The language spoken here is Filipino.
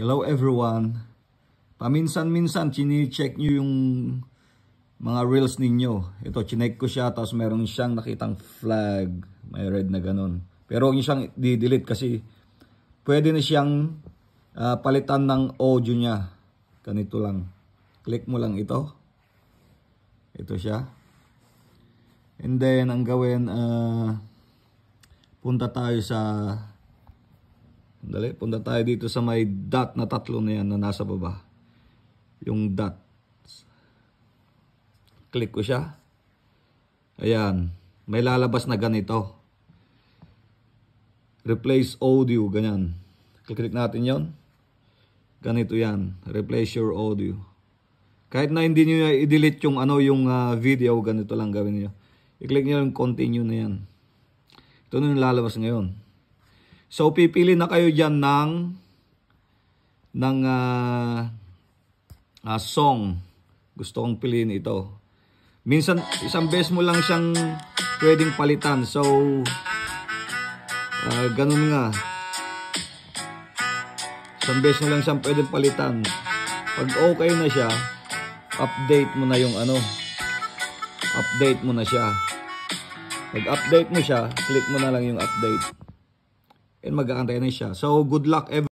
Hello everyone. Paminsan-minsan chine-check nyo yung mga reels ninyo. Ito, chinek ko siya tapos meron siyang nakitang flag. May red na ganun. Pero huwag nyo siyang di-delete kasi pwede na siyang palitan ng audio niya. Ganito lang. Click mo lang ito. Ito siya. And then, ang gawin, punta tayo sa... Dali, punta tayo dito sa may dot na tatlo na yan na nasa baba. Yung dot. Click ko siya. Ayan. May lalabas na ganito. Replace audio. Ganyan. Click natin yon. Ganito yan. Replace your audio. Kahit na hindi nyo i-delete yung, yung video, ganito lang gawin nyo. I-click nyo yung continue na yan. Ito na yung lalabas ngayon. So, pipili na kayo dyan ng song. Gusto kong piliin ito. Minsan, isang beses mo lang siyang pwedeng palitan. So, ganun nga. Isang beses mo lang siyang pwedeng palitan. Pag okay na siya, update mo na yung update mo na siya. Pag update mo siya, click mo na lang yung update. And mag-aantay na siya. So, good luck everyone.